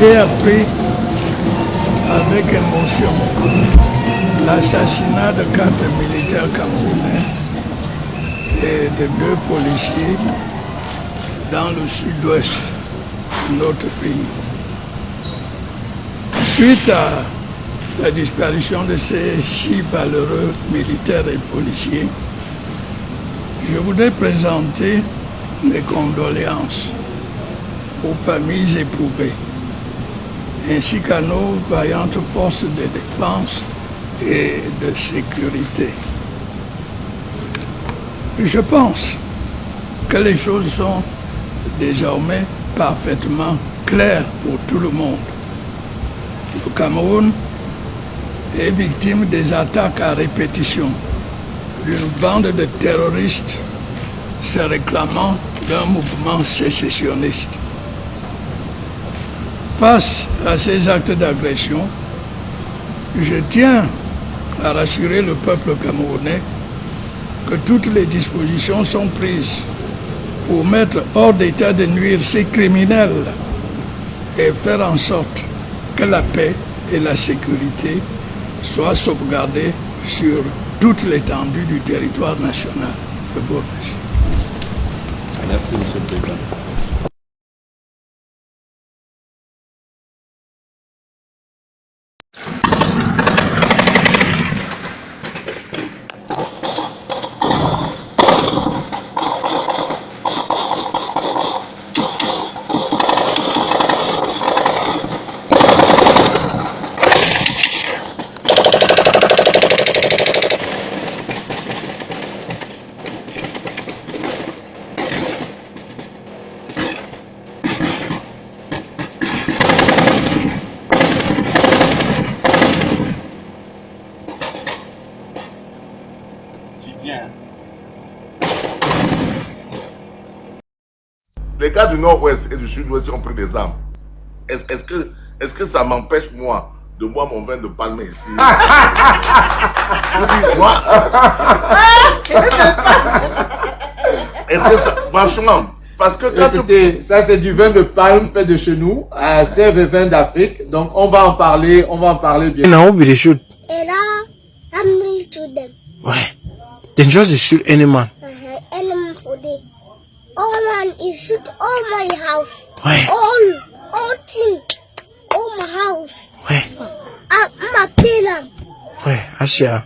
J'ai appris avec émotion l'assassinat de 4 militaires camerounais et de 2 policiers dans le sud-ouest de notre pays. Suite à la disparition de ces 6 valeureux militaires et policiers, je voudrais présenter mes condoléances aux familles éprouvées, ainsi qu'à nos vaillantes forces de défense et de sécurité. Je pense que les choses sont désormais parfaitement claires pour tout le monde. Le Cameroun est victime des attaques à répétition d'une bande de terroristes se réclamant d'un mouvement sécessionniste. Face à ces actes d'agression, je tiens à rassurer le peuple camerounais que toutes les dispositions sont prises pour mettre hors d'état de nuire ces criminels et faire en sorte que la paix et la sécurité soient sauvegardées sur toute l'étendue du territoire national. Je vous remercie. Merci, Monsieur le Président. Les gars du nord-ouest et du sud-ouest ont pris des armes. Est-ce que ça m'empêche, moi, de boire mon vin de palme ici? Moi, est-ce que ça... Franchement, parce que quand écoutez, ça c'est du vin de palme fait de chez nous, c'est le vin d'Afrique, donc on va en parler bien. Now we dey shoot. And I'm ready to them. Why? Then just dey shoot any man. And for them. All man is shoot all my house. Why? All thing. All my house. Why? My pillar. Why? Asha.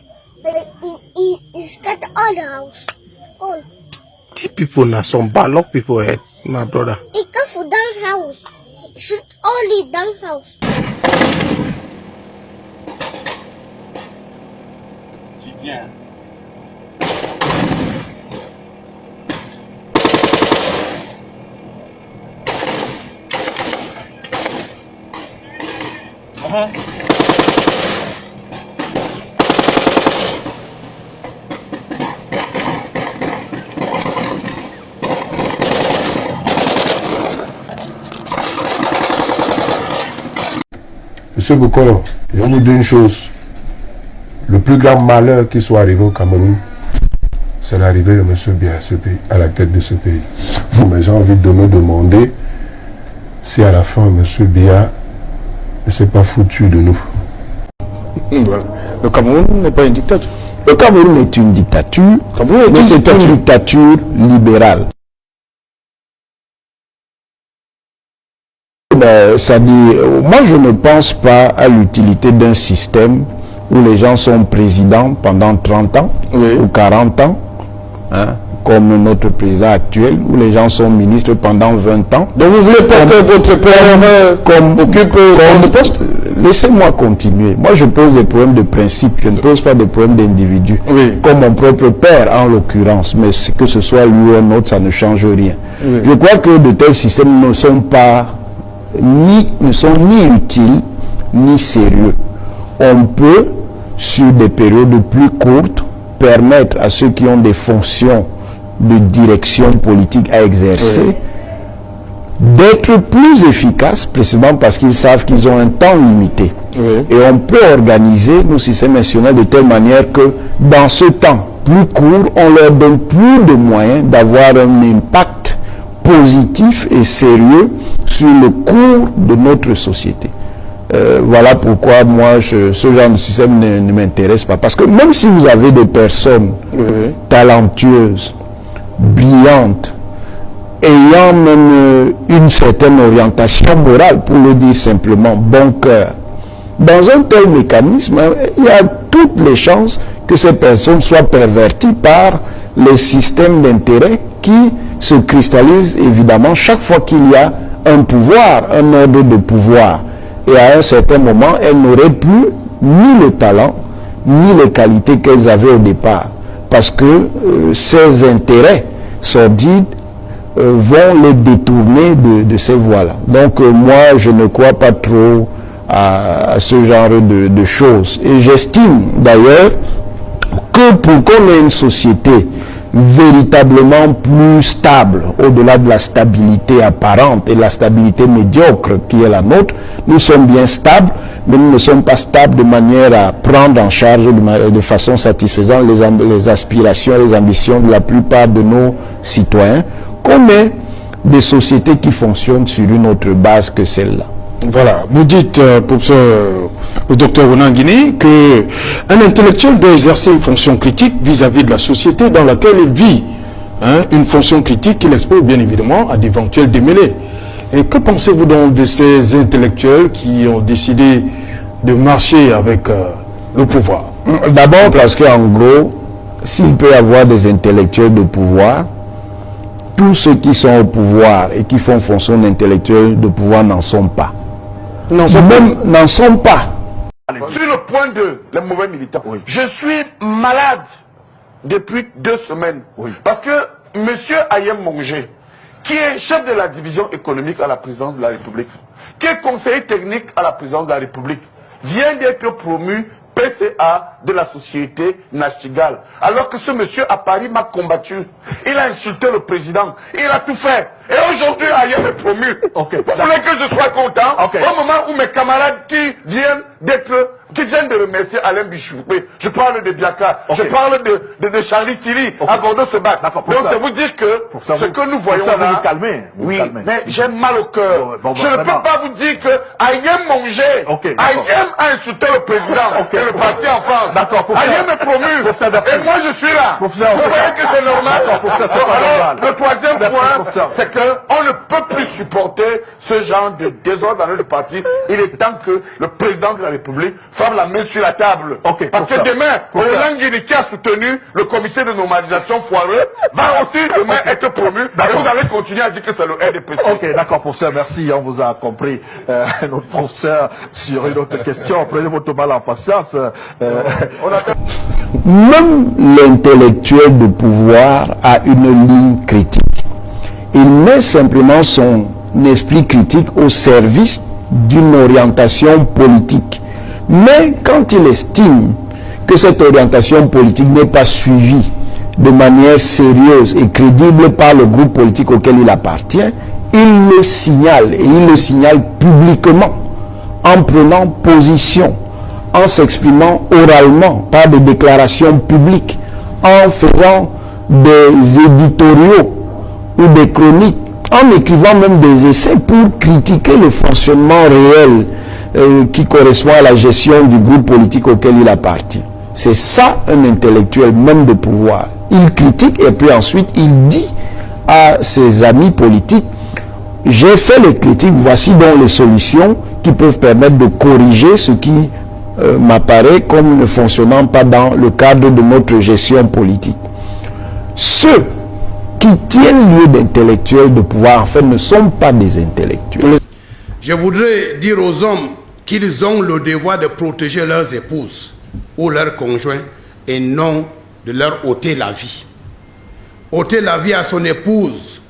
He got all the house. All. These people na some bad luck people, my brother. He come for down house. He shoot all the down house. C'est bien. Monsieur Bokolo, je vous dis une chose. Le plus grand malheur qui soit arrivé au Cameroun, c'est l'arrivée de Monsieur Biya à la tête de ce pays. Mais j'ai envie de me demander si à la fin Monsieur Biya ne s'est pas foutu de nous. Voilà. Le Cameroun n'est pas une dictature. Le Cameroun est une dictature, mais c'est une dictature libérale. Ça dit, moi je ne pense pas à l'utilité d'un système où les gens sont présidents pendant 30 ans ou 40 ans, hein, comme notre président actuel, où les gens sont ministres pendant 20 ans. Donc vous voulez pas que votre père occupe le poste? Laissez-moi continuer. Moi je pose des problèmes de principe, je ne pose pas des problèmes d'individu. Comme mon propre père en l'occurrence, mais que ce soit lui ou un autre, ça ne change rien. Je crois que de tels systèmes ne sont ni utiles ni sérieux. On peut, sur des périodes plus courtes, permettre à ceux qui ont des fonctions de direction politique à exercer d'être plus efficaces, précisément parce qu'ils savent qu'ils ont un temps limité. Et on peut organiser nos systèmes nationaux de telle manière que dans ce temps plus court, on leur donne plus de moyens d'avoir un impact positif et sérieux sur le cours de notre société. Voilà pourquoi moi, ce genre de système ne m'intéresse pas. Parce que même si vous avez des personnes talentueuses, brillantes, ayant même une certaine orientation morale, pour le dire simplement, bon cœur, dans un tel mécanisme, il y a toutes les chances que ces personnes soient perverties par les systèmes d'intérêt qui se cristallisent évidemment chaque fois qu'il y a un pouvoir, un ordre de pouvoir. Et à un certain moment, elles n'auraient plus ni le talent, ni les qualités qu'elles avaient au départ. Parce que ces intérêts sordides vont les détourner de ces voies-là. Donc moi, je ne crois pas trop à ce genre de choses. Et j'estime d'ailleurs que pour qu'on ait une société véritablement plus stable, au-delà de la stabilité apparente et la stabilité médiocre qui est la nôtre, nous sommes bien stables, mais nous ne sommes pas stables de manière à prendre en charge de façon satisfaisante les aspirations et les ambitions de la plupart de nos citoyens, qu'on ait des sociétés qui fonctionnent sur une autre base que celle-là. Voilà, vous dites, professeur, au docteur Onanguini, qu'un intellectuel doit exercer une fonction critique vis-à-vis de la société dans laquelle il vit. Une fonction critique qu'il expose bien évidemment à d'éventuels démêlés. Et que pensez-vous donc de ces intellectuels qui ont décidé de marcher avec le pouvoir? D'abord parce qu'en gros, s'il peut y avoir des intellectuels de pouvoir, tous ceux qui sont au pouvoir et qui font fonction d'intellectuels de pouvoir n'en sont pas. N'en sont pas. Sur le point de les mauvais militants, je suis malade depuis 2 semaines. Parce que M. Ayem Mongé, qui est chef de la division économique à la présidence de la République, qui est conseiller technique à la présidence de la République, vient d'être promu PCA de la société Nachigal. Alors que ce monsieur à Paris m'a combattu. Il a insulté le président. Il a tout fait. Et aujourd'hui, Ayem est promu. Vous voulez que je sois content au moment où mes camarades qui viennent de remercier Alain Bichoupé, je parle de Biaka, je parle de Charlie Thierry, à Bordeaux se battent. Donc c'est vous dire que ce que nous voyons là, mais j'ai mal au cœur. Je ne peux pas vous dire que Ayem Mongé, Ayem a insulté le président et le parti en France. Ayem est promu. Et moi je suis là. Vous voyez que c'est normal. Alors, le troisième point, c'est qu'on ne peut plus supporter ce genre de désordre dans notre parti. Il est temps que le président de la République frappe la main sur la table. Parce que demain, Roland Guini qui a soutenu le comité de normalisation foireux va aussi demain être promu. Et vous allez continuer à dire que c'est le RDPC. Ok, d'accord, professeur, merci. On vous a compris. Notre professeur, sur une autre question, prenez votre mal en patience. Même l'intellectuel de pouvoir a une ligne critique. Il met simplement son esprit critique au service d'une orientation politique. Mais quand il estime que cette orientation politique n'est pas suivie de manière sérieuse et crédible par le groupe politique auquel il appartient, il le signale, et il le signale publiquement, en prenant position, en s'exprimant oralement par des déclarations publiques, en faisant des éditoriaux ou des chroniques, en écrivant même des essais pour critiquer le fonctionnement réel qui correspond à la gestion du groupe politique auquel il appartient. C'est ça un intellectuel même de pouvoir. Il critique et puis ensuite il dit à ses amis politiques: j'ai fait les critiques, voici donc les solutions qui peuvent permettre de corriger ce qui m'apparaît comme ne fonctionnant pas dans le cadre de notre gestion politique. Ceux qui tiennent lieu d'intellectuels de pouvoir, en fait, ne sont pas des intellectuels. Je voudrais dire aux hommes qu'ils ont le devoir de protéger leurs épouses ou leurs conjoints et non de leur ôter la vie. Ôter la vie à son épouse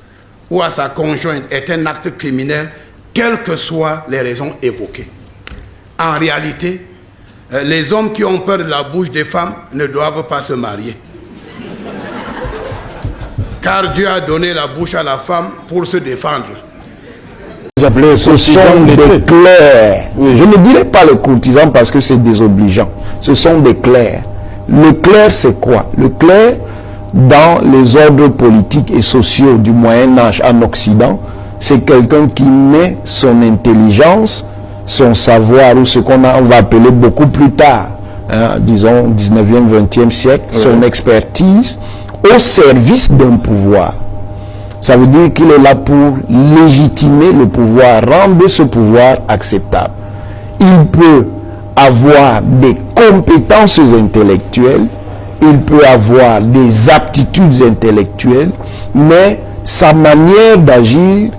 ou à sa conjointe est un acte criminel, quelles que soient les raisons évoquées. En réalité, les hommes qui ont peur de la bouche des femmes ne doivent pas se marier. Car Dieu a donné la bouche à la femme pour se défendre. Ce sont des clercs. Je ne dirais pas le courtisan parce que c'est désobligeant. Ce sont des clercs. Le clerc, c'est quoi? Le clerc, dans les ordres politiques et sociaux du Moyen-Âge en Occident, c'est quelqu'un qui met son intelligence, son savoir, ou ce qu'on va appeler beaucoup plus tard, hein, disons 19e, 20e siècle, son expertise au service d'un pouvoir. Ça veut dire qu'il est là pour légitimer le pouvoir, rendre ce pouvoir acceptable. Il peut avoir des compétences intellectuelles, il peut avoir des aptitudes intellectuelles, mais sa manière d'agir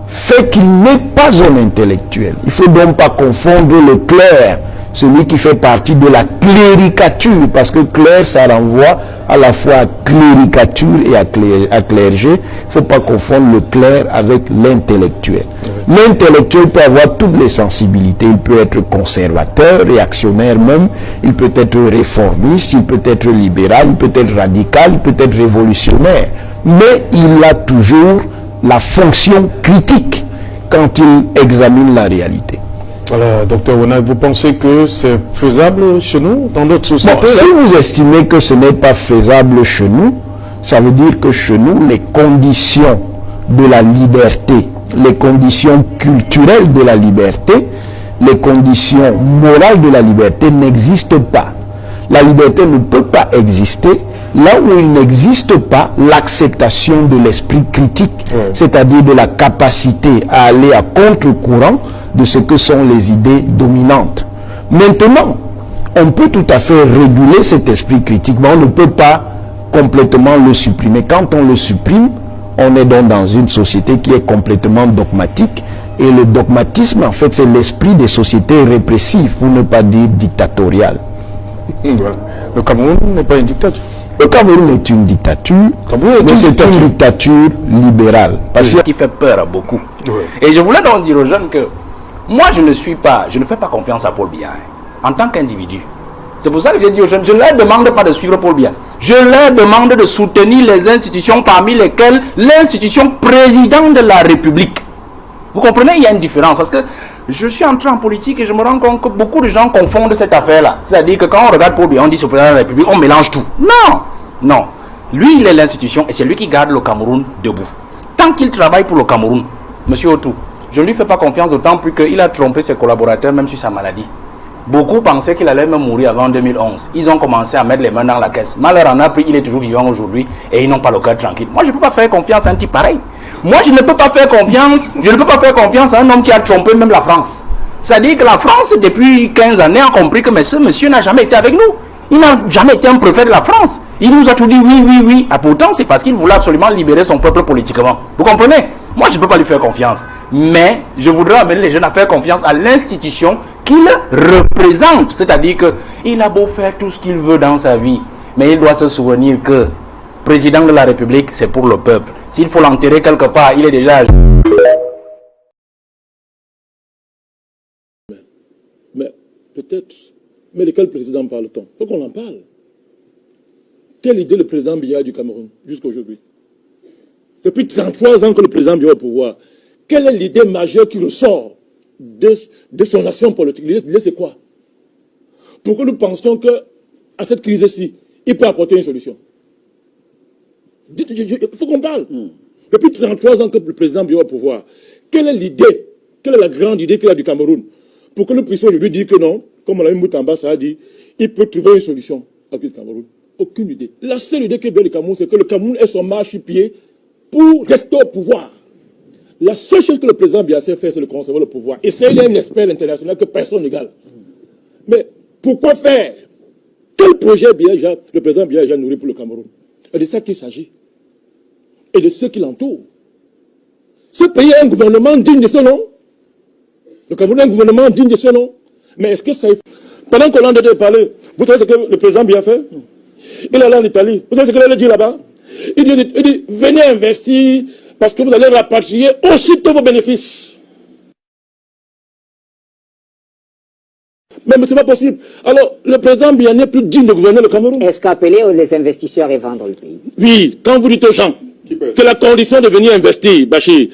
fait qu'il n'est pas un intellectuel. Il ne faut donc pas confondre le clerc, celui qui fait partie de la cléricature, parce que clerc, ça renvoie à la fois à cléricature et à clergé. Il ne faut pas confondre le clerc avec l'intellectuel. L'intellectuel peut avoir toutes les sensibilités. Il peut être conservateur, réactionnaire même, il peut être réformiste, il peut être libéral, il peut être radical, il peut être révolutionnaire. Mais il a toujours la fonction critique quand il examine la réalité. Voilà, docteur Wona, vous pensez que c'est faisable chez nous, dans notre société? Bon, si vous estimez que ce n'est pas faisable chez nous, ça veut dire que chez nous, les conditions de la liberté, les conditions culturelles de la liberté, les conditions morales de la liberté n'existent pas. La liberté ne peut pas exister là où il n'existe pas l'acceptation de l'esprit critique, c'est-à-dire de la capacité à aller à contre-courant de ce que sont les idées dominantes. Maintenant, on peut tout à fait réguler cet esprit critique, mais on ne peut pas complètement le supprimer. Quand on le supprime, on est donc dans une société qui est complètement dogmatique, et le dogmatisme, en fait, c'est l'esprit des sociétés répressives, pour ne pas dire dictatoriales. Voilà. Le Cameroun n'est pas une dictature. Le Cameroun est une dictature, mais c'est une dictature libérale. Parce qui fait peur à beaucoup. Et je voulais donc dire aux jeunes que moi, je ne fais pas confiance à Paul Biya en tant qu'individu. C'est pour ça que j'ai dit aux jeunes, je ne leur demande pas de suivre Paul Biya. Je leur demande de soutenir les institutions, parmi lesquelles l'institution président de la République. Vous comprenez, il y a une différence. Parce que je suis entré en politique et je me rends compte que beaucoup de gens confondent cette affaire-là. C'est-à-dire que quand on regarde Paul Biya, on dit c'est le président de la République, on mélange tout. Non, non. Lui, il est l'institution et c'est lui qui garde le Cameroun debout. Tant qu'il travaille pour le Cameroun, Monsieur Otou, je ne lui fais pas confiance, d'autant plus qu'il a trompé ses collaborateurs même sur sa maladie. Beaucoup pensaient qu'il allait même mourir avant 2011. Ils ont commencé à mettre les mains dans la caisse. Malheur en a pris, il est toujours vivant aujourd'hui et ils n'ont pas le cœur tranquille. Moi, je ne peux pas faire confiance à un type pareil. Moi, je ne peux pas faire confiance à un homme qui a trompé même la France. C'est-à-dire que la France, depuis 15 années, a compris que ce monsieur n'a jamais été avec nous. Il n'a jamais été un préfet de la France. Il nous a tout dit oui, oui, oui. Ah, pourtant, c'est parce qu'il voulait absolument libérer son peuple politiquement. Vous comprenez? Moi, je ne peux pas lui faire confiance. Mais je voudrais amener les jeunes à faire confiance à l'institution qu'il représente. C'est-à-dire qu'il a beau faire tout ce qu'il veut dans sa vie, mais il doit se souvenir que président de la République, c'est pour le peuple. S'il faut l'enterrer quelque part, il est déjà... Mais peut-être... Mais de quel président parle-t-on? Il faut qu'on en parle. Quelle idée le président Biya du Cameroun jusqu'à aujourd'hui? Depuis 33 ans que le président Biya est au pouvoir, quelle est l'idée majeure qui ressort de son action politique? L'idée c'est quoi? Pourquoi nous pensions qu'à cette crise-ci, il peut apporter une solution? Il faut qu'on parle. Depuis 33 ans que le président Biya est au pouvoir, quelle est l'idée, quelle est la grande idée qu'il a du Cameroun? Pour que nous puissions lui dire que non, comme l'ami Moutamba ça a dit, il peut trouver une solution avec le Cameroun. Aucune idée. La seule idée qu'il y a du Cameroun, c'est que le Cameroun ait son marchepied pour rester au pouvoir. La seule chose que le président Biya sait faire, c'est de conserver le pouvoir. Et c'est un expert international que personne n'égale. Mais pourquoi faire? Quel projet le président Biya a déjà nourri pour le Cameroun? Et de ça qu'il s'agit. Et de ceux qui l'entourent. Ce pays a un gouvernement digne de ce nom. Le Cameroun a un gouvernement digne de ce nom. Mais est-ce que ça... Pendant qu'on en a parlé, vous savez ce que le président Biya fait? Il est allé en Italie. Vous savez ce qu'il a dit là-bas? Il dit, venez investir parce que vous allez rapatrier aussitôt vos bénéfices. Mais ce n'est pas possible. Alors, le président Biya n'est plus digne de gouverner le Cameroun. Est-ce qu'appeler les investisseurs et vendre le pays? Oui, quand vous dites aux gens que la condition de venir investir, Bachir,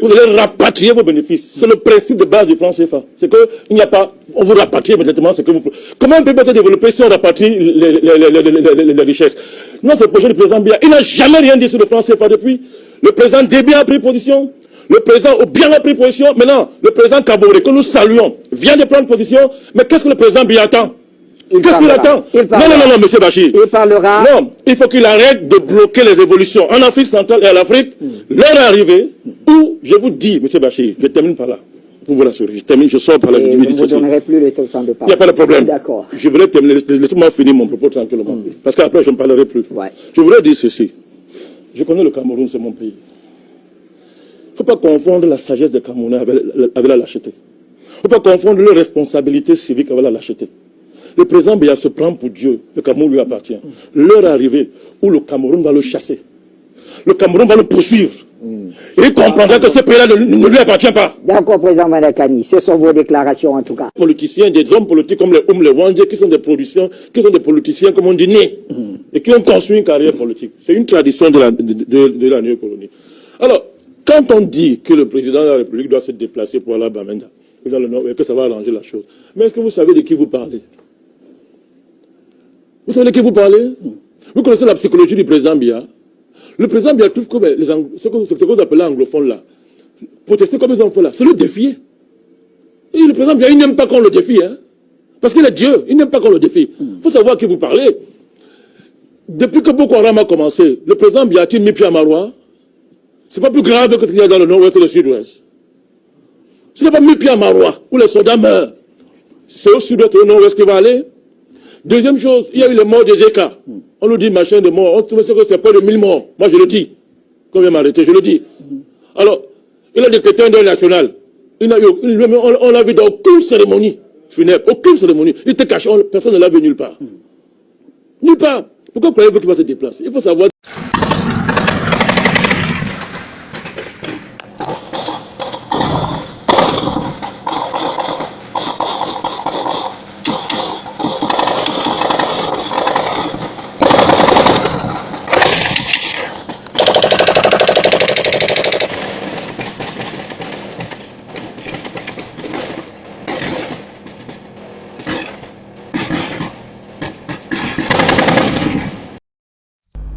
vous allez rapatrier vos bénéfices. C'est le principe de base du franc CFA. C'est qu'il n'y a pas, on vous rapatrie immédiatement ce que vous... Comment un pays peut se développer si on rapatrie les richesses? Non, c'est le projet du président Biya. Il n'a jamais rien dit sur le franc CFA depuis. Le président Déby a pris position. Le président Obiang a pris position. Maintenant, le président Kaboré, que nous saluons, vient de prendre position. Mais qu'est-ce que le président Biya attend? Qu'est-ce qu'il attend? Non, monsieur Bachir. Il parlera. Non, il faut qu'il arrête de bloquer les évolutions. En Afrique centrale et à l'Afrique, l'heure est arrivée où, je vous dis, monsieur Bachir, je termine par là. Pour vous rassurer, je termine, je sors par là. Je ne vous donnerai plus le temps de parler. Il n'y a pas de problème. D'accord. Je voulais terminer, laissez-moi finir mon propos tranquillement. Parce qu'après, je ne parlerai plus. Ouais. Je voudrais dire ceci. Je connais le Cameroun, c'est mon pays. Il ne faut pas confondre la sagesse des Camerounais avec la lâcheté. Il ne faut pas confondre leur responsabilité civique avec la lâcheté. Le président Biya se prend pour Dieu. Le Cameroun lui appartient. L'heure est arrivée où le Cameroun va le chasser. Le Cameroun va le poursuivre. Et il comprendra que ce pays-là ne lui appartient pas. D'accord, président Manakani. Ce sont vos déclarations en tout cas. Politiciens, des hommes politiques comme les Wandje, qui sont des politiciens, comme on dit, nés, et qui ont construit une carrière politique. C'est une tradition de la néocolonie. Alors, quand on dit que le président de la République doit se déplacer pour aller à Bamenda, que ça va arranger la chose, mais est-ce que vous savez de qui vous parlez? Vous savez de qui vous parlez? Vous connaissez la psychologie du président Biya? Le président Biya trouve que ce que vous appelez anglophones là, protester comme ils ont fait là, c'est le défier. Et le président Biya, il n'aime pas qu'on le défie, hein? Parce qu'il est Dieu, il n'aime pas qu'on le défie. Il faut savoir à qui vous parlez. Depuis que Boko Haram a commencé, le président Biya a mis pied à Maroua. C'est pas plus grave que ce qu'il y a dans le nord-ouest et le sud-ouest. Ce n'est pas mis pied à Maroua, où les soldats meurent. C'est au sud-ouest et au nord-ouest qu'il va aller. Deuxième chose, il y a eu les morts des Zeka. On nous dit machin de morts. On trouve que c'est pas de 1000 morts. Moi, je le dis. Quand il m'a arrêté, je le dis. Alors, il a décrété un deuil national. On l'a vu dans aucune cérémonie funèbre. Aucune cérémonie. Il était caché. Personne ne l'a vu nulle part. Nulle part. Pourquoi croyez-vous qu'il va se déplacer? Il faut savoir.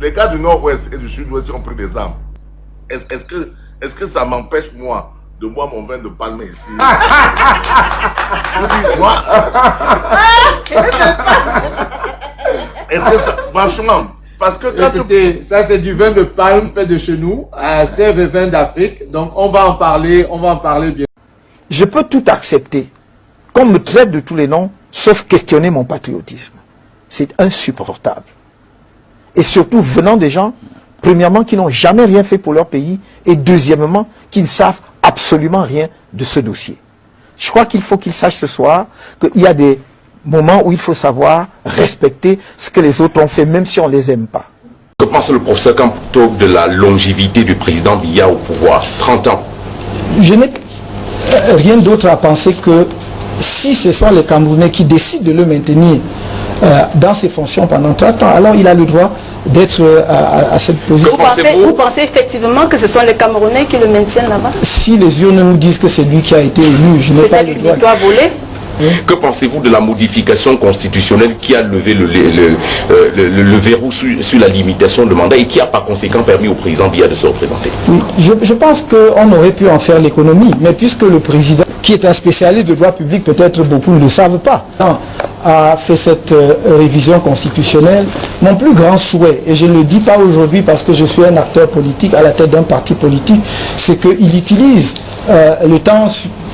Les gars du nord-ouest et du sud-ouest ont pris des armes. Est-ce que ça m'empêche, moi, de boire mon vin de palme ici? Moi, est-ce que ça... Franchement, parce que quand écoutez, ça c'est du vin de palme fait de chez nous, c'est le vin d'Afrique, donc on va en parler bien. Je peux tout accepter, qu'on me traite de tous les noms, sauf questionner mon patriotisme. C'est insupportable. Et surtout venant des gens, premièrement, qui n'ont jamais rien fait pour leur pays, et deuxièmement, qui ne savent absolument rien de ce dossier. Je crois qu'il faut qu'ils sachent ce soir qu'il y a des moments où il faut savoir respecter ce que les autres ont fait, même si on ne les aime pas. Que pense le professeur Kamputo de la longévité du président Biya au pouvoir? 30 ans. Je n'ai rien d'autre à penser que si ce sont les Camerounais qui décident de le maintenir dans ses fonctions pendant 30 ans, alors il a le droit d'être à cette position. Vous pensez effectivement que ce sont les Camerounais qui le maintiennent là-bas? Si les urnes nous disent que c'est lui qui a été élu, je n'ai pas le droit. C'est une victoire volée? Que pensez-vous de la modification constitutionnelle qui a levé le verrou sur la limitation de mandat et qui a par conséquent permis au président Biya de se représenter? Oui, je pense qu'on aurait pu en faire l'économie, mais puisque le président, qui est un spécialiste de droit public, peut-être beaucoup ne le savent pas, a fait cette révision constitutionnelle, mon plus grand souhait, et je ne le dis pas aujourd'hui parce que je suis un acteur politique à la tête d'un parti politique, c'est qu'il utilise le temps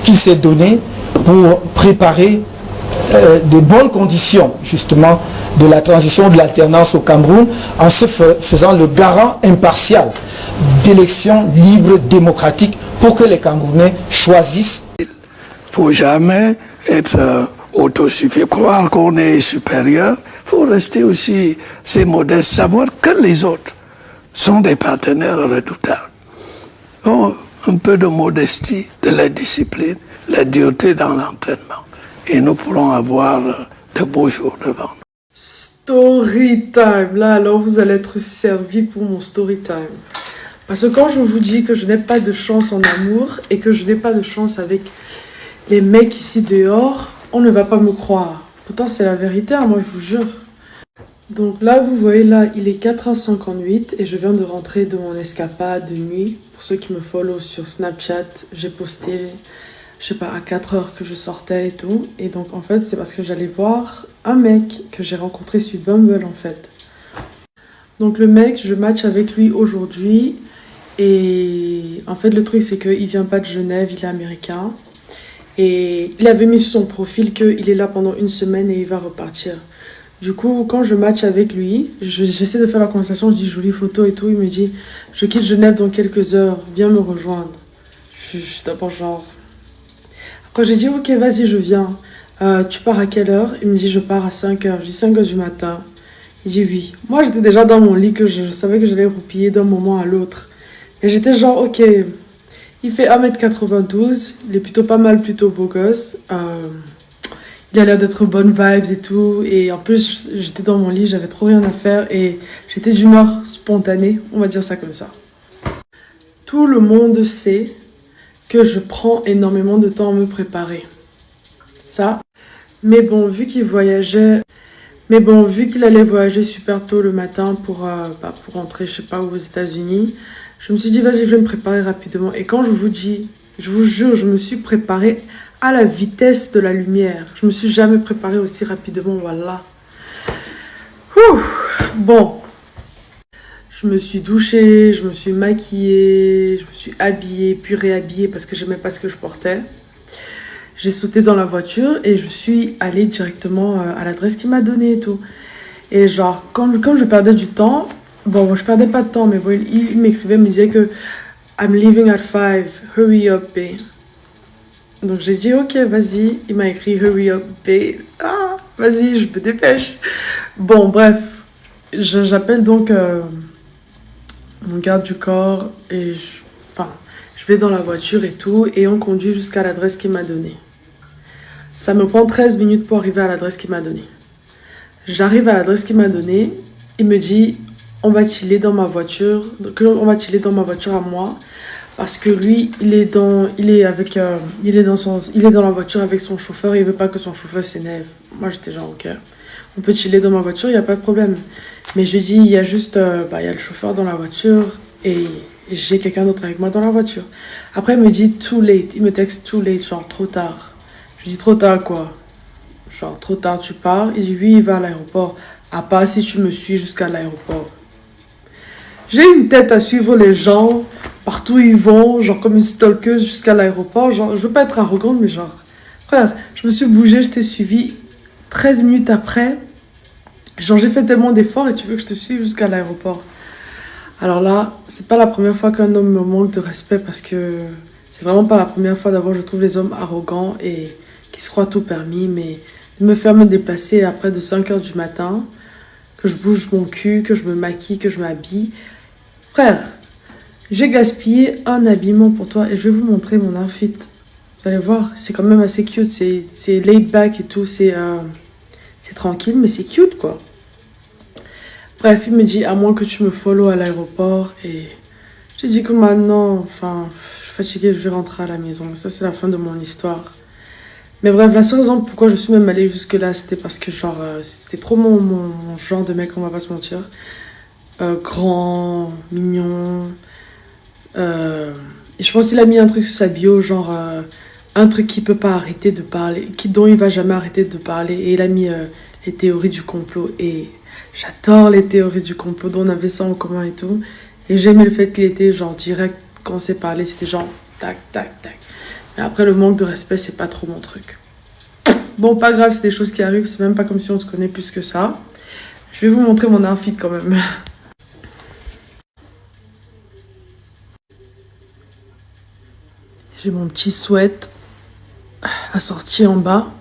qu'il s'est donné pour préparer de bonnes conditions justement de la transition de l'alternance au Cameroun en se faisant le garant impartial d'élections libres, démocratiques pour que les Camerounais choisissent. Il ne faut jamais être autosuffisant, croire qu'on est supérieur. Il faut rester aussi assez modeste, savoir que les autres sont des partenaires redoutables. Donc, un peu de modestie, de la discipline, la dureté dans l'entraînement. Et nous pourrons avoir de beaux jours devant nous. Story time. Là, alors, vous allez être servi pour mon story time. Parce que quand je vous dis que je n'ai pas de chance en amour et que je n'ai pas de chance avec les mecs ici dehors, on ne va pas me croire. Pourtant, c'est la vérité, hein, moi, je vous jure. Donc là, vous voyez, là, il est 4h58 et je viens de rentrer de mon escapade de nuit. Pour ceux qui me follow sur Snapchat, j'ai posté, je sais pas, à 4h que je sortais et tout. Et donc, en fait, c'est parce que j'allais voir un mec que j'ai rencontré sur Bumble, en fait. Donc, le mec, je match avec lui aujourd'hui. Et en fait, le truc, c'est qu'il vient pas de Genève, il est américain. Et il avait mis sur son profil qu'il est là pendant une semaine et il va repartir. Du coup, quand je match avec lui, j'essaie de faire la conversation, je dis jolie photo et tout. Il me dit, je quitte Genève dans quelques heures, viens me rejoindre. Je suis d'abord genre... Après, j'ai dit, ok, vas-y, je viens. Tu pars à quelle heure? Il me dit, je pars à 5h. Je dis 5h du matin. Il dit oui. Moi, j'étais déjà dans mon lit, que je savais que j'allais roupiller d'un moment à l'autre. Et j'étais genre, ok, il fait 1m92, il est plutôt pas mal, plutôt beau gosse. Il a l'air d'être bonne vibes et tout. Et en plus, j'étais dans mon lit, j'avais trop rien à faire. Et j'étais d'humeur spontanée, on va dire ça comme ça. Tout le monde sait que je prends énormément de temps à me préparer. Ça. Mais bon, vu qu'il voyageait... Mais bon, vu qu'il allait voyager super tôt le matin pour rentrer, je sais pas, aux États-Unis, je me suis dit, vas-y, je vais me préparer rapidement. Et quand je vous dis, je vous jure, je me suis préparée à la vitesse de la lumière. Je me suis jamais préparée aussi rapidement, voilà. Ouh, bon. Je me suis douchée, je me suis maquillée, je me suis habillée, puis réhabillée parce que j'aimais pas ce que je portais. J'ai sauté dans la voiture et je suis allée directement à l'adresse qu'il m'a donnée et tout. Et genre, comme je perdais du temps, bon, je perdais pas de temps, mais bon, il m'écrivait, me disait que I'm leaving at 5, hurry up, babe. Donc j'ai dit, ok, vas-y. Il m'a écrit, hurry up, babe. Ah, vas-y, je me dépêche. Bon, bref, j'appelle donc mon garde du corps et je vais dans la voiture et tout, et on conduit jusqu'à l'adresse qu'il m'a donnée. Ça me prend 13 minutes pour arriver à l'adresse qu'il m'a donnée. J'arrive à l'adresse qu'il m'a donnée, il me dit, on va chiller dans ma voiture, à moi, parce que lui, il est dans la voiture avec son chauffeur, et il veut pas que son chauffeur s'énerve. Moi, j'étais genre, ok, on peut chiller dans ma voiture, il n'y a pas de problème. Mais je dis, il y a juste, il y a le chauffeur dans la voiture, et j'ai quelqu'un d'autre avec moi dans la voiture. Après, il me dit too late. Il me texte too late, genre trop tard. Je dis trop tard quoi? Genre trop tard, tu pars? Il dit oui, il va à l'aéroport. À part si tu me suis jusqu'à l'aéroport. J'ai une tête à suivre les gens partout où ils vont, genre comme une stalkeuse jusqu'à l'aéroport. Genre, je veux pas être arrogante, mais genre, frère, je me suis bougée, je t'ai suivi. 13 minutes après, genre j'ai fait tellement d'efforts et tu veux que je te suive jusqu'à l'aéroport. Alors là, c'est pas la première fois qu'un homme me manque de respect parce que c'est vraiment pas la première fois. D'abord, je trouve les hommes arrogants et qui se croient tout permis, mais de me faire me déplacer après de 5h du matin, que je bouge mon cul, que je me maquille, que je m'habille. Frère, j'ai gaspillé un habillement pour toi et je vais vous montrer mon outfit. Vous allez voir, c'est quand même assez cute, c'est laid back et tout, c'est tranquille, mais c'est cute quoi. Bref, il me dit, à moins que tu me follow à l'aéroport. Et j'ai dit que maintenant, enfin, je suis fatiguée, je vais rentrer à la maison. Ça, c'est la fin de mon histoire. Mais bref, la seule raison pourquoi je suis même allée jusque-là, c'était parce que, genre, c'était trop mon genre de mec, on va pas se mentir. Grand, mignon. Et je pense qu'il a mis un truc sur sa bio, genre, un truc qui peut pas arrêter de parler, dont il va jamais arrêter de parler. Et il a mis les théories du complot. Et j'adore les théories du complot, dont on avait ça en commun et tout. Et j'aimais le fait qu'il était genre direct quand on s'est parlé, c'était genre tac, tac, tac. Mais après, le manque de respect, c'est pas trop mon truc. Bon, pas grave, c'est des choses qui arrivent, c'est même pas comme si on se connaît plus que ça. Je vais vous montrer mon outfit quand même. J'ai mon petit sweat assorti en bas.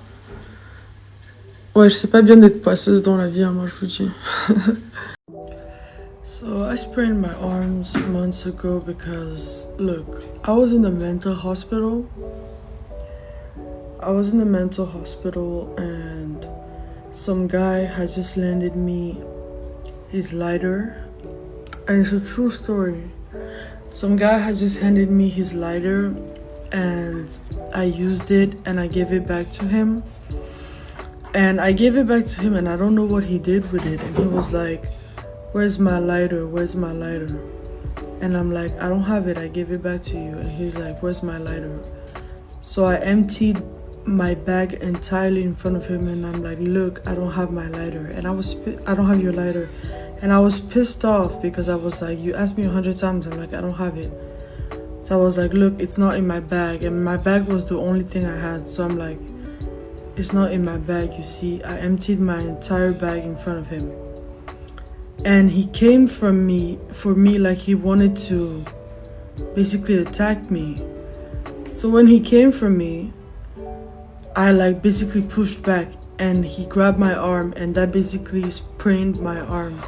Ouais, je sais pas bien d'être poisseuse dans la vie, hein, moi je vous dis. So I sprained my arms months ago because, look, I was in a mental hospital. And some guy had just lended me his lighter. And it's a true story. Some guy had just handed me his lighter and I used it and I gave it back to him. And I gave it back to him, and I don't know what he did with it. And he was like, where's my lighter? Where's my lighter? And I'm like, I don't have it. I gave it back to you. And he's like, where's my lighter? So I emptied my bag entirely in front of him, and I'm like, look, I don't have my lighter. And I don't have your lighter. And I was pissed off because I was like, you asked me 100 times. I'm like, I don't have it. So I was like, look, it's not in my bag. And my bag was the only thing I had. So I'm like, it's not in my bag, you see. I emptied my entire bag in front of him. And he came for me like he wanted to basically attack me. So when he came for me, I like basically pushed back, and he grabbed my arm, and that basically sprained my arm.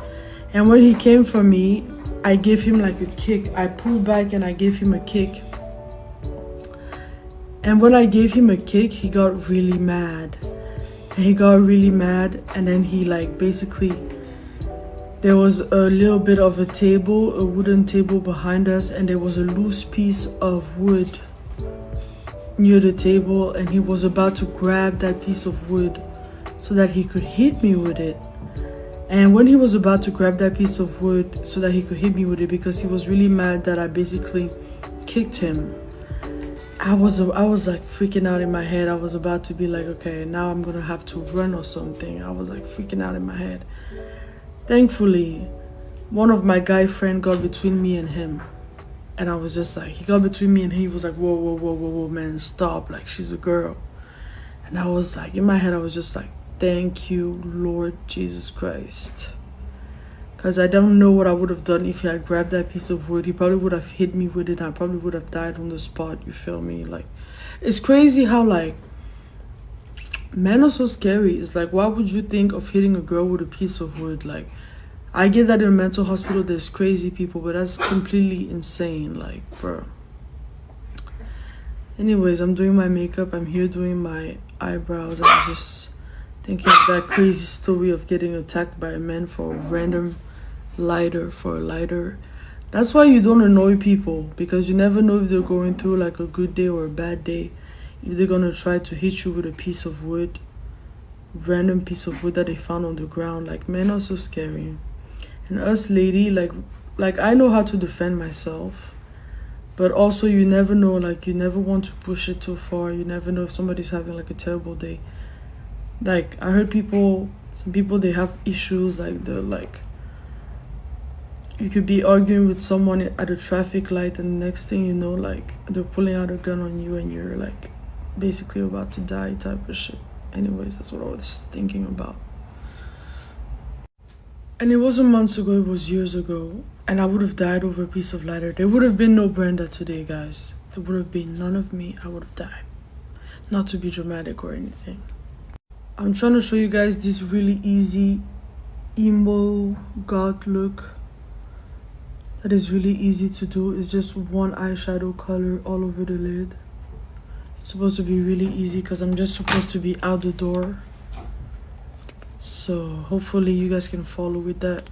And when he came for me, I gave him like a kick. I pulled back and I gave him a kick. And when I gave him a kick, he got really mad. And he got really mad, and then he like basically, there was a little bit of a table, a wooden table behind us, and there was a loose piece of wood near the table, and he was about to grab that piece of wood so that he could hit me with it. And when he was about to grab that piece of wood so that he could hit me with it, because he was really mad that I basically kicked him, I was like freaking out in my head. I was about to be like, okay, now I'm gonna have to run or something. I was like freaking out in my head. Thankfully, one of my guy friend got between me and him. And I was just like, he got between me and he was like, whoa, whoa, whoa, whoa, whoa, man, stop. Like, she's a girl. And I was like, in my head, I was just like, thank you, Lord Jesus Christ. Because I don't know what I would have done if he had grabbed that piece of wood. He probably would have hit me with it. I probably would have died on the spot, you feel me? Like, it's crazy how, like, men are so scary. It's like, why would you think of hitting a girl with a piece of wood? Like, I get that in a mental hospital there's crazy people, but that's completely insane, like, bro. Anyways, I'm doing my makeup. I'm here doing my eyebrows. I was just thinking of that crazy story of getting attacked by a man for a random lighter. That's why you don't annoy people, because you never know if they're going through like a good day or a bad day. If they're gonna try to hit you with a piece of wood, random piece of wood that they found on the ground. Like, men are so scary. And us lady, like I know how to defend myself, but also you never know, like, you never want to push it too far. You never know if somebody's having like a terrible day. Like, I heard some people, they have issues, like, they're like, you could be arguing with someone at a traffic light, and the next thing you know, like, they're pulling out a gun on you and you're like basically about to die type of shit. Anyways, that's what I was thinking about. And it wasn't months ago, it was years ago, and I would have died over a piece of lighter. There would have been no Brenda today, guys. There would have been none of me. I would have died. Not to be dramatic or anything. I'm trying to show you guys this really easy emo goth look that is really easy to do. It's just one eyeshadow color all over the lid. It's supposed to be really easy because I'm just supposed to be out the door. So hopefully you guys can follow with that.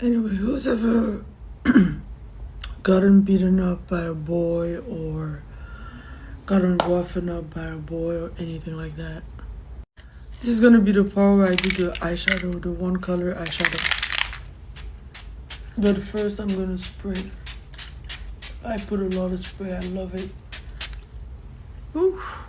Anyway, who's ever gotten beaten up by a boy or gotten roughened up by a boy or anything like that? This is gonna be the part where I do the eyeshadow, the one color eyeshadow. But first I'm gonna spray. I put a lot of spray, I love it. Oof.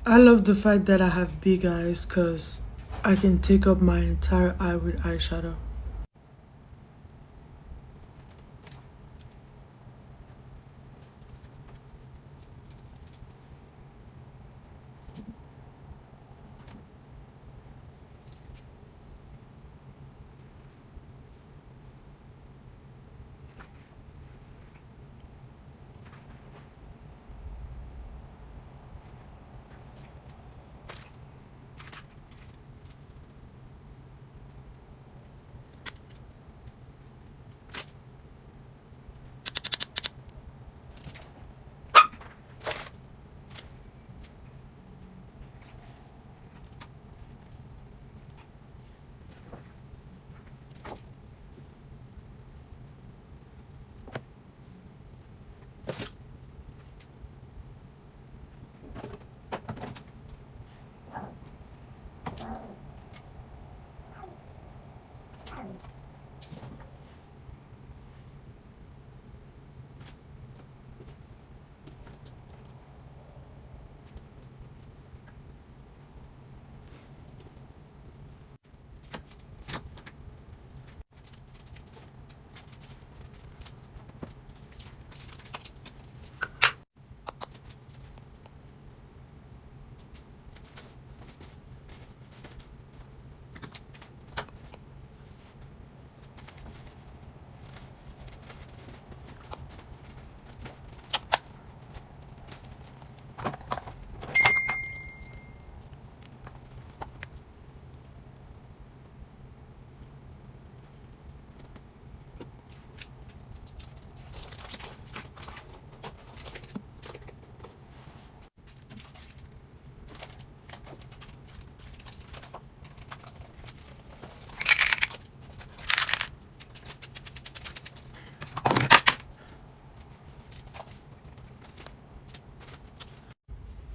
I love the fact that I have big eyes because I can take up my entire eye with eyeshadow.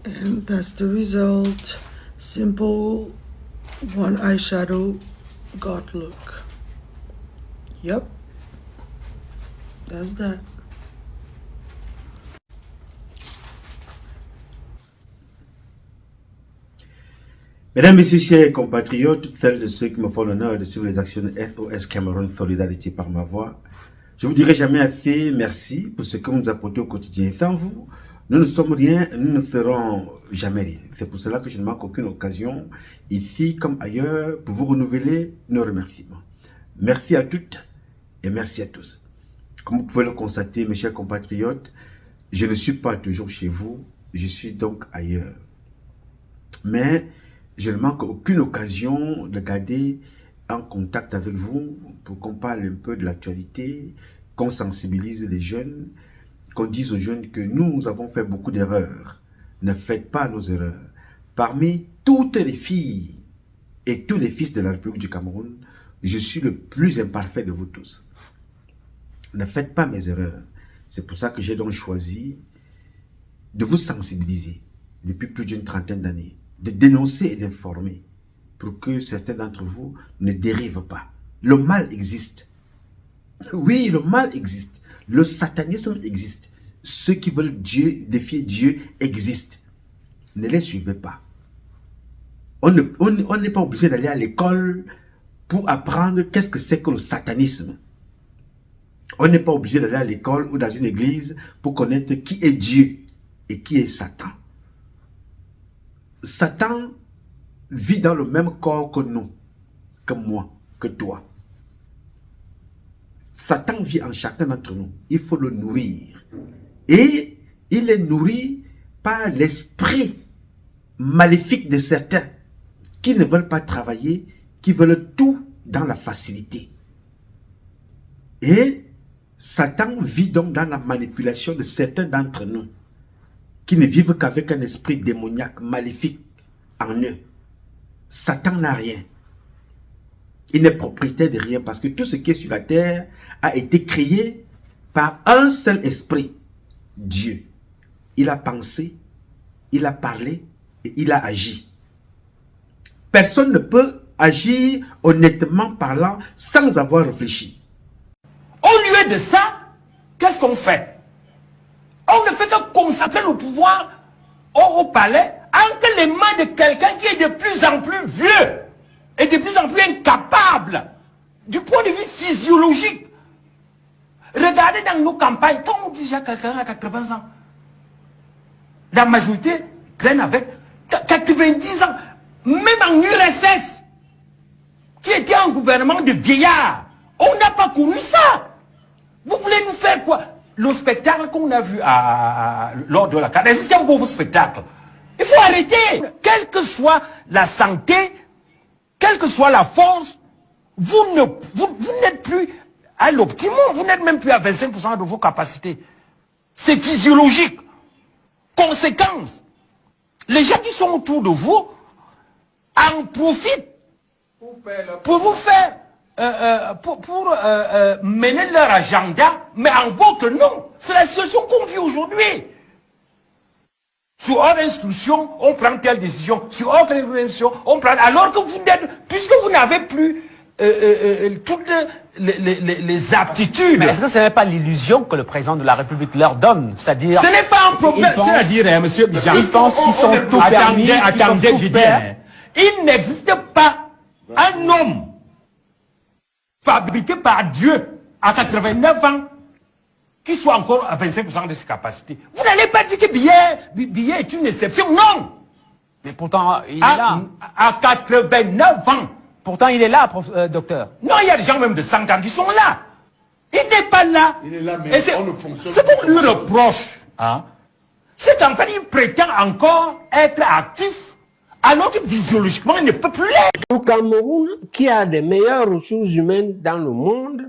And that's the result. Simple one eyeshadow got look. Yep, that's that. Mesdames, Messieurs, chers compatriotes, toutes celles de ceux qui me font l'honneur de suivre les actions de SOS Cameroun Solidarité par ma voix, je vous dirai jamais assez merci pour ce que vous nous apportez au quotidien. Sans vous, nous ne sommes rien, nous ne serons jamais rien. C'est pour cela que je ne manque aucune occasion, ici comme ailleurs, pour vous renouveler nos remerciements. Merci à toutes et merci à tous. Comme vous pouvez le constater, mes chers compatriotes, je ne suis pas toujours chez vous, je suis donc ailleurs. Mais je ne manque aucune occasion de garder en contact avec vous pour qu'on parle un peu de l'actualité, qu'on sensibilise les jeunes, qu'on dise aux jeunes que nous avons fait beaucoup d'erreurs. Ne faites pas nos erreurs. Parmi toutes les filles et tous les fils de la République du Cameroun, je suis le plus imparfait de vous tous. Ne faites pas mes erreurs. C'est pour ça que j'ai donc choisi de vous sensibiliser depuis plus d'une trentaine d'années, de dénoncer et d'informer pour que certains d'entre vous ne dérivent pas. Le mal existe. Oui, le mal existe. Le satanisme existe. Ceux qui veulent défier Dieu existent. Ne les suivez pas. On n'est pas obligé d'aller à l'école pour apprendre qu'est-ce que c'est que le satanisme. On n'est pas obligé d'aller à l'école ou dans une église pour connaître qui est Dieu et qui est Satan. Satan vit dans le même corps que nous, que moi, que toi. Satan vit en chacun d'entre nous. Il faut le nourrir. Et il est nourri par l'esprit maléfique de certains qui ne veulent pas travailler, qui veulent tout dans la facilité. Et Satan vit donc dans la manipulation de certains d'entre nous, qui ne vivent qu'avec un esprit démoniaque, maléfique en eux. Satan n'a rien. Il n'est propriétaire de rien parce que tout ce qui est sur la terre a été créé par un seul esprit, Dieu. Il a pensé, il a parlé et il a agi. Personne ne peut agir honnêtement parlant sans avoir réfléchi. Au lieu de ça, qu'est-ce qu'on fait? On ne fait que consacrer le pouvoir au palais entre les mains de quelqu'un qui est de plus en plus vieux et de plus en plus incapable du point de vue physiologique. Regardez dans nos campagnes, quand on dit déjà quelqu'un à 80 ans, la majorité traîne avec 90 ans, même en URSS, qui était un gouvernement de vieillards. On n'a pas connu ça. Vous voulez nous faire quoi? Le spectacle qu'on a vu lors de la carte, c'est un beau spectacle. Il faut arrêter. Quelle que soit la santé, quelle que soit la force, vous n'êtes plus à l'optimum. Vous n'êtes même plus à 25% de vos capacités. C'est physiologique. Conséquence. Les gens qui sont autour de vous en profitent pour vous faire pour mener leur agenda, mais en votre nom. C'est la situation qu'on vit aujourd'hui. Sur ordre d'instruction, on prend telle décision. Sur ordre d'instruction, on prend... Alors que vous n'êtes... Puisque vous n'avez plus toutes les aptitudes... Mais est-ce que ce n'est pas l'illusion que le président de la République leur donne? C'est-à-dire... Ce n'est pas un problème. C'est-à-dire, monsieur Bijan... Ils pensent qu'ils sont tout permis. Attendez, je dis... Il n'existe pas un homme fabriqué par Dieu à 89 ans qui soit encore à 25% de ses capacités. Vous n'allez pas dire que Billet est une exception, non. Mais pourtant, il est là. À 89 ans. Pourtant, il est là, docteur. Non, il y a des gens même de 100 ans qui sont là. Il n'est pas là. Il est là, mais on ne fonctionne pas. Ce qu'on lui reproche, c'est qu'en fait, il prétend encore être actif, alors que physiologiquement, il ne peut plus l'être. Le Cameroun, qui a les meilleures ressources humaines dans le monde,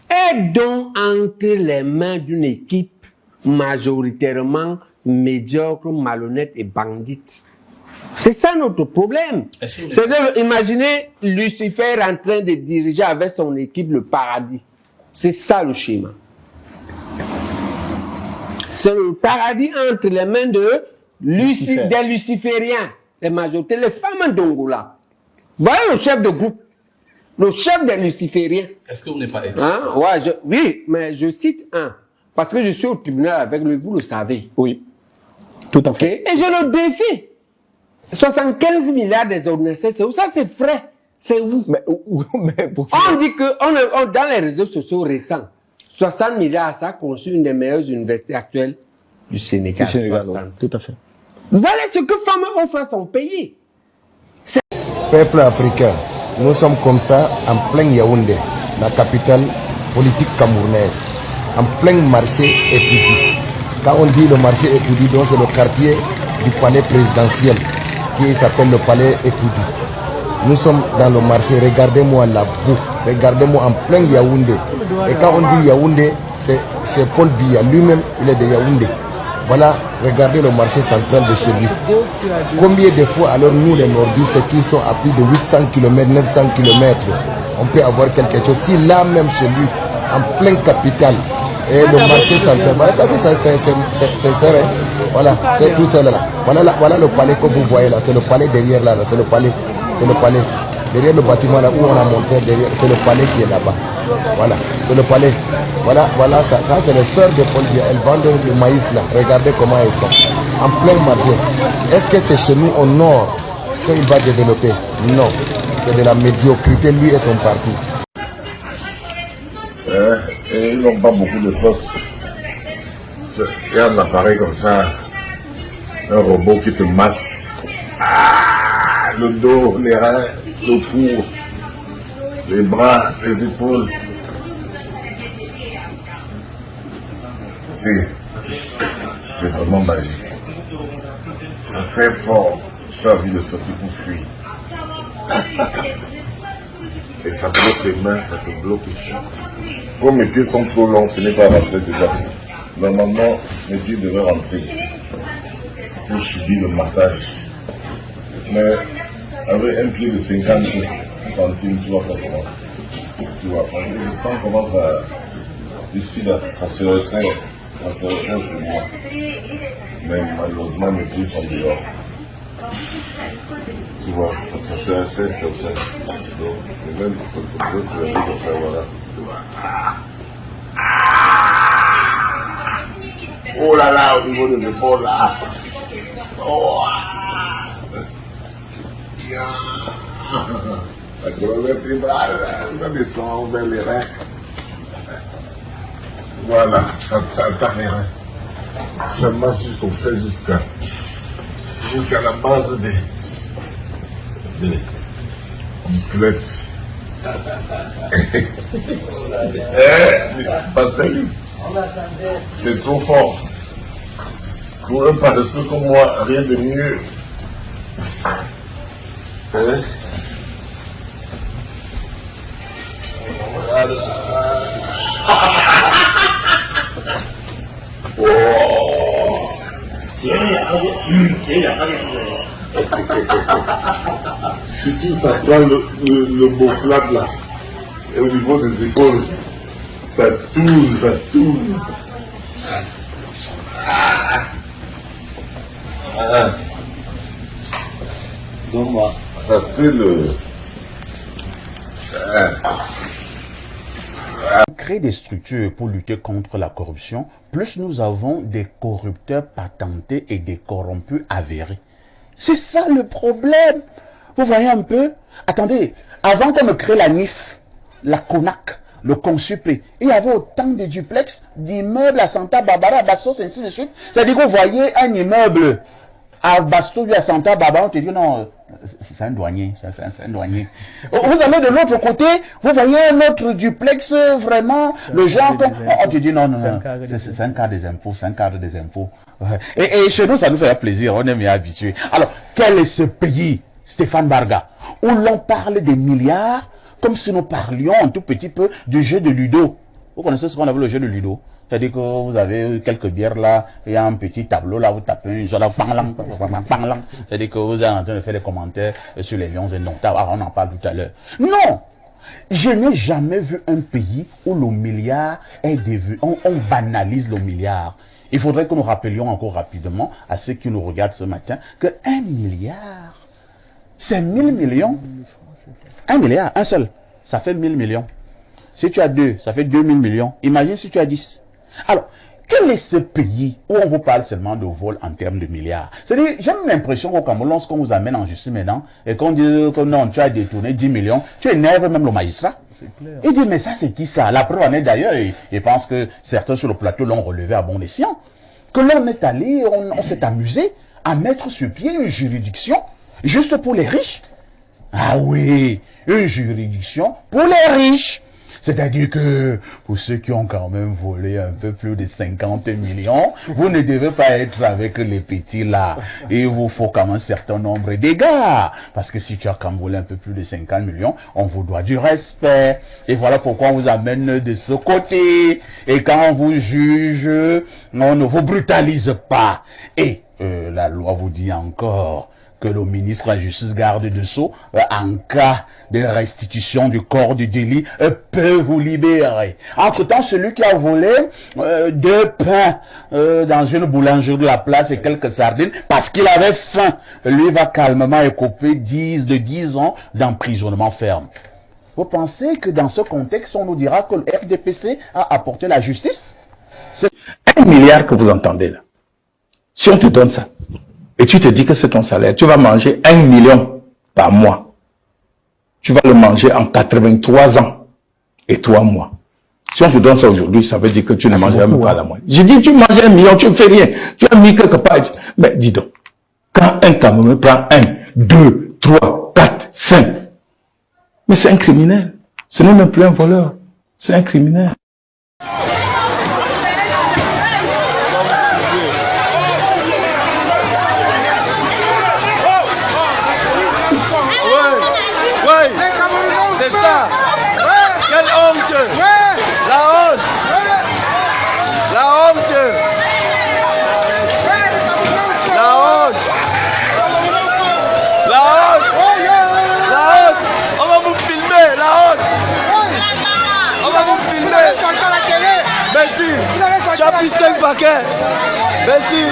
est donc entre les mains d'une équipe majoritairement médiocre, malhonnête et bandite. C'est ça notre problème. C'est que, imaginez Lucifer en train de diriger avec son équipe le paradis. C'est ça le schéma. C'est le paradis entre les mains des lucifériens, les majorités, les femmes d'Angola. Voilà le chef de groupe, le chef des lucifériens. Est-ce que vous n'êtes pas Oui, mais je cite un. Parce que je suis au tribunal avec lui, vous le savez. Oui, tout à fait. Et je le défie. 75 milliards des ordonnances, c'est où? Ça, c'est frais. C'est où? On dit que, dans les réseaux sociaux récents, 60 milliards, ça a conçu une des meilleures universités actuelles du Sénégal. Tout à fait. Voilà ce que Femme offre à son pays. Peuple africain, nous sommes comme ça en plein Yaoundé, la capitale politique camerounaise, en plein marché étudié. Quand on dit le marché étudié, donc c'est le quartier du palais présidentiel qui s'appelle le palais étudié. Nous sommes dans le marché, regardez-moi la boue, regardez-moi en plein Yaoundé. Et quand on dit Yaoundé, c'est Paul Biya, lui-même il est de Yaoundé. Voilà, regardez le marché central de chez lui. Combien de fois alors nous les nordistes qui sont à plus de 800 km, 900 km, on peut avoir quelque chose. Si là même chez lui, en plein capital, et le marché central, voilà, ça c'est serré. Voilà, c'est tout ça là. Voilà le palais que vous voyez là, c'est le palais derrière là, c'est le palais. C'est le palais. Derrière le bâtiment là où on a montré, c'est le palais qui est là-bas. Voilà, c'est le palais. Voilà, ça c'est les sœurs de Paul Biya. Elles vendent le maïs là. Regardez comment elles sont. En plein marché. Est-ce que c'est chez nous au nord qu'il va développer? Non. C'est de la médiocrité, lui et son parti. Et ils n'ont pas beaucoup de force. Il y a un appareil comme ça, un robot qui te masse. Le dos, les reins, le cou, les bras, les épaules. C'est vraiment magique. Ça fait fort. Tu as envie de sortir pour fuir. Et ça bloque les mains, ça te bloque ici. Comme mes pieds sont trop longs, ce n'est pas rentré dedans. Normalement, mes pieds devraient rentrer ici. Pour subir le massage. Mais avec un pied de 50 centimes, tu vas faire comment? Tu vois, parce que le sang commence à... Ici, là, ça se resserre. Ça se resserre sur moi. Mais malheureusement, mes pieds sont dehors. Tu vois, ça se resserre comme ça. Donc, et même, ça peut se resserrer comme ça, voilà. Oh là là, au niveau des épaules, là. Oh. La colonne vertébrale, ça descend vers les reins. Voilà, ça attaque les reins. Ça masse jusqu'au fait, jusqu'à la base du squelette. Parce que c'est trop fort. Pour un paresseux comme moi, rien de mieux. Surtout ça prend le beau plat là. Et au niveau des épaules, ça tourne, ça tourne. Donc ça fait le... Créer des structures pour lutter contre la corruption, plus nous avons des corrupteurs patentés et des corrompus avérés. C'est ça le problème. Vous voyez un peu? Attendez, avant qu'on ne crée la NIF, la CONAC, le Consupé, il y avait autant de duplex, d'immeubles à Santa Barbara, à Bastos, et ainsi de suite. C'est-à-dire que vous voyez un immeuble à Bastos ou à Santa Barbara, on te dit non, c'est un douanier, c'est un douanier. Vous allez de l'autre côté, vous voyez un autre duplex, vraiment, le genre, on te dit non, c'est un cadre des impôts, c'est un cadre des impôts. Et chez nous, ça nous fait plaisir, on est bien habitués. Alors, quel est ce pays, Stéphane Barga, où l'on parle des milliards, comme si nous parlions un tout petit peu du jeu de Ludo. Vous connaissez ce qu'on appelle le jeu de Ludo? C'est-à-dire que vous avez quelques bières là, il y a un petit tableau là, vous tapez une chose là, panglang. C'est-à-dire que vous êtes en train de faire des commentaires sur les lions indomptables. Ah, on en parle tout à l'heure. Non! Je n'ai jamais vu un pays où le milliard est devenu, on banalise le milliard. Il faudrait que nous rappelions encore rapidement à ceux qui nous regardent ce matin que 1 milliard, c'est 1000 millions. 1 milliard, un seul, ça fait 1000 millions. Si tu as 2, ça fait 2000 millions. Imagine si tu as 10. Alors, quel est ce pays où on vous parle seulement de vol en termes de milliards? C'est-à-dire, j'ai l'impression qu'au Cameroun, lorsqu'on vous amène en justice maintenant, et qu'on dit que non, tu as détourné 10 millions, tu énerves même le magistrat. Il dit, mais ça c'est qui ça? La preuve en est d'ailleurs, il pense que certains sur le plateau l'ont relevé à bon escient, que l'on est allé, on s'est amusé à mettre sur pied une juridiction juste pour les riches. Ah oui, une juridiction pour les riches. C'est-à-dire que pour ceux qui ont quand même volé un peu plus de 50 millions, vous ne devez pas être avec les petits là. Il vous faut quand même un certain nombre d'égards. Parce que si tu as quand même volé un peu plus de 50 millions, on vous doit du respect. Et voilà pourquoi on vous amène de ce côté. Et quand on vous juge, on ne vous brutalise pas. Et la loi vous dit encore que le ministre de la Justice garde dessous, en cas de restitution du corps du délit, peut vous libérer. Entre-temps, celui qui a volé 2 pains dans une boulangerie de la place et quelques sardines, parce qu'il avait faim, lui va calmement écoper 10 ans d'emprisonnement ferme. Vous pensez que dans ce contexte, on nous dira que le RDPC a apporté la justice? C'est 1 milliard que vous entendez là. Si on te donne ça, et tu te dis que c'est ton salaire, tu vas manger 1 million par mois. Tu vas le manger en 83 ans et 3 mois. Si on te donne ça aujourd'hui, ça veut dire que tu ne manges même pas la moitié. Je dis, tu manges 1 million, tu ne fais rien. Tu as mis quelque part. Mais dis donc, quand un Camerounais prend 1, 2, 3, 4, 5, mais c'est un criminel. Ce n'est même plus un voleur. C'est un criminel. ça? Quelle honte! La honte! La honte! La honte! La honte! La honte! On va vous filmer, la honte! On va vous filmer! Merci! Tu as pris 5 paquets! Merci!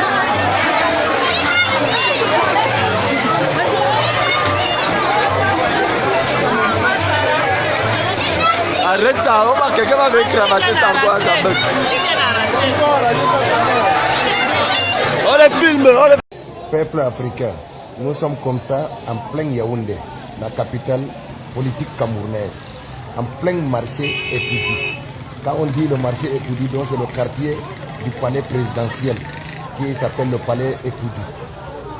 Arrête ça, quelqu'un va me cravater ça encore à ta bête. On les filme, on les... Peuple africain, nous sommes comme ça en plein Yaoundé, la capitale politique camerounaise, en plein marché étudié. Quand on dit le marché étudié, donc c'est le quartier du palais présidentiel qui s'appelle le palais étudié.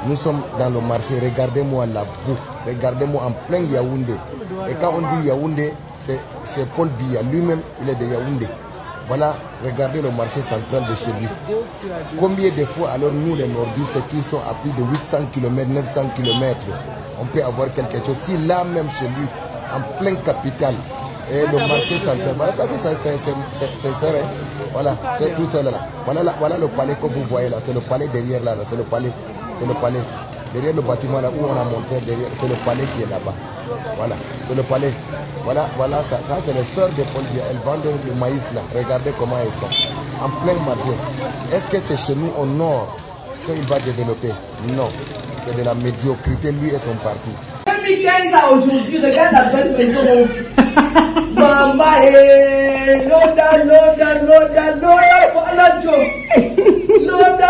Nous sommes dans le marché, regardez-moi la boue, regardez-moi en plein Yaoundé. Et quand on dit Yaoundé, c'est Paul Biya, lui-même il est de Yaoundé. Voilà, regardez le marché central de chez lui. Combien de fois alors nous les nordistes qui sont à plus de 800 km, 900 km, on peut avoir quelque chose. Si là même chez lui, en plein capital, et le marché central, voilà, ça c'est serré. Voilà, c'est tout ça là. Voilà le palais que vous voyez là, c'est le palais derrière là, c'est le palais. C'est le palais. Derrière le bâtiment là où on a montré, derrière, c'est le palais qui est là-bas. Voilà, c'est le palais. Voilà ça c'est les sœurs de Paul Biya. Elles vendent le maïs là. Regardez comment elles sont. En plein marché. Est-ce que c'est chez nous au nord qu'il va développer? Non. C'est de la médiocrité, lui et son parti. 2015 à aujourd'hui, regarde la belle maison. Maman, Loda, voilà Joe. Loda,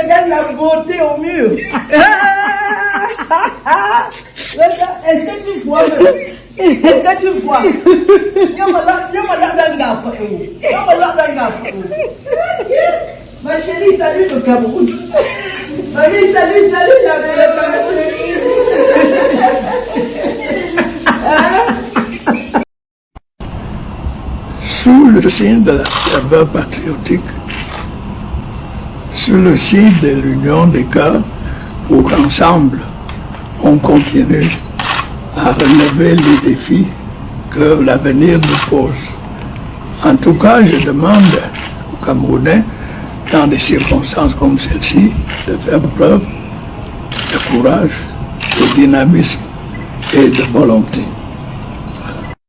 regarde la beauté au mur. Loda, est-ce que tu vois même? Est-ce que tu vois? Ma chérie, salut le Cameroun. Mamie, salut le Cameroun. Sous le signe de la ferveur patriotique, sous le signe de l'union des cœurs, pour qu'ensemble, on continue à relever les défis que l'avenir nous pose. En tout cas, je demande aux Camerounais, dans des circonstances comme celle-ci, de faire preuve de courage, de dynamisme et de volonté.